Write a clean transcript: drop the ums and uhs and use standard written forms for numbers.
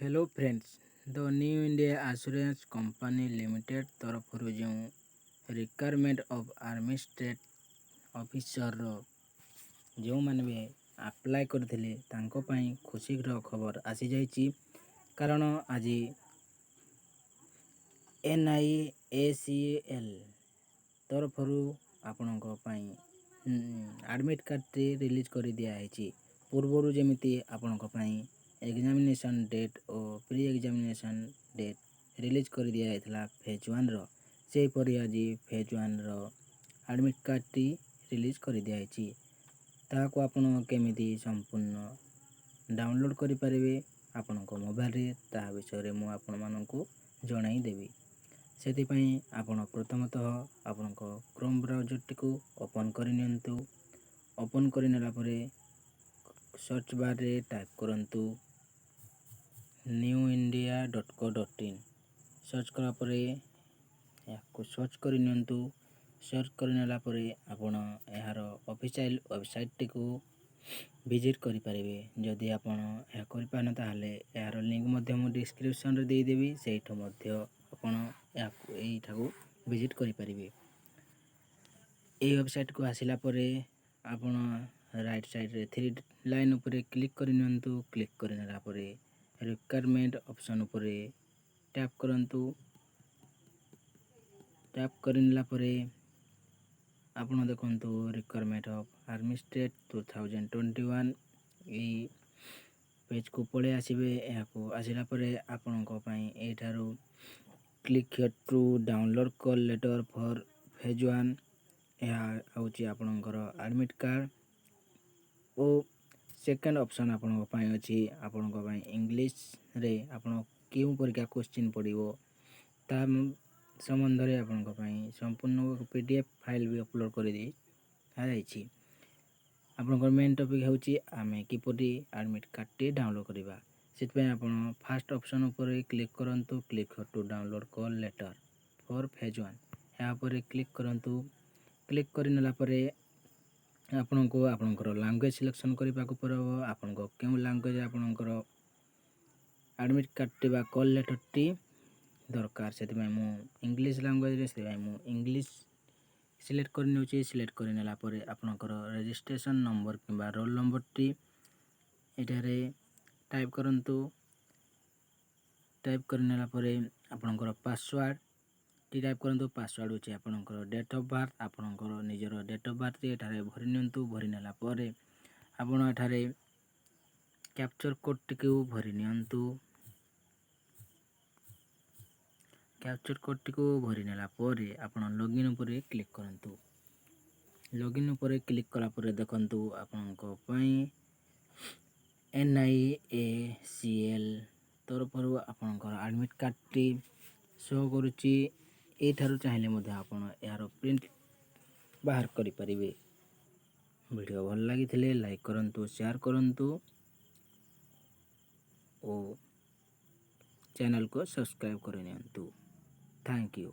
Hello friends the new India assurance company limited तरफ जो requirement of army state officer जो मैंने भी अप्लाई करथिले तांको पई खुशीर खबर आसी जाइए। कारण आज NIACL तरफ आपणों एडमिट कार्ड रिलीज कर दिखाई। पूर्वर जमी आपण एग्जामिनेशन डेट और प्री एग्जामिनेशन डेट रिलीज कर दिया फेज 1 से परी आज phase 1 admit card T release कर दिखाई। ताको आपण केमिति संपूर्ण डाउनलोड करि परिबे आपण मोबाइल रे ता विषय मु आपण मानकु जणाई देबी। सेति पई आपण प्रथमतः आपण क्रोम ब्राउजर टिकु ओपन करि नियंतु। ओपन करि नेला परे सर्च बार रे टाइप करंतु newindia.co.in सर्च करा परे याको सर्च करि नियंतु। सर्च करि नेला परे आपण यार ऑफिशियल वेबसाइट टिकु विजिट करि परिबे। जदि आपण या करि पान ताहाले यार लिंक मध्ये मु डिस्क्रिप्शन रे देई देबी, सेठो मध्ये आपण याको एठाको विजिट करि परिबे। ए वेबसाइट को आसिला परे आपण राइट साइड रे 3 लाइन ऊपर क्लिक करि नियंतु। क्लिक करिनेला परे रिक्वायरमेंट ऑप्शन ऊपर टैप करंतु। टैप करिनेला परे आपण देखंतु रिक्वायरमेंट ऑफ आर्मी स्टेट 2021 ई पेज को पळे आसीबे। याको आसिला परे आपण को पई एठारो click here to download call letter for phase 1 या आउची आपणकर एडमिट कार्ड। ओ सेकंड ऑप्शन आपण पई अछि आपण को पई इंग्लिश रे आपण केउ परिका क्वेश्चन पडिवो ता संबंध रे आपण को पई संपूर्ण पीडीएफ फाइल भी अपलोड कर दी आइछि। आपण मेन टॉपिक होछि आमे किपरि एडमिट कार्ड टी डाउनलोड करिबा। सेत पई आपण फर्स्ट ऑप्शन ऊपर क्लिक करंतु। Click to download call letter for phase 1 या पर क्लिक करंतु। क्लिक करिनेला परे आपनको आपनकर लैंग्वेज सिलेक्शन करिबा को परबो। आपनको केउ लैंग्वेज आपनकर एडमिट कार्ड टी बा कॉल लेटर टी दरकार। सेति पई मु इंग्लिश लैंग्वेज रे से मु इंग्लिश सिलेक्ट कर नेउची। सिलेक्ट करिनेला परे आपनकर रजिस्ट्रेशन नंबर किबा रोल नंबर टी एटारे टाइप करंतु। टाइप करिनेला परे आपनकर पासवर्ड टी टाइप करंतु। पासवर्ड होची आपनकर डेट ऑफ बर्थ। आपनकर निजर डेट ऑफ बर्थ एटारे भरि नियंतु। भरि नेला परे आपण एटारे कैप्चर कोड टिकु भरि नियंतु। कैप्चर कोड टिकु भरि नेला परे आपण लॉगिन ऊपर क्लिक करंतु। लॉगिन ऊपर क्लिक कला परे देखंतु आपनको पई NIACL तरफरु आपनकर एडमिट कार्ड टी शो करूची। एठारु चाहिले मध्ये आपण यार प्रिंट बाहर करि परिबे। वीडियो भल लागिथिले लाइक करंतु, शेयर करंतु ओ चैनल को सब्सक्राइब कर नियंतु। Thank you.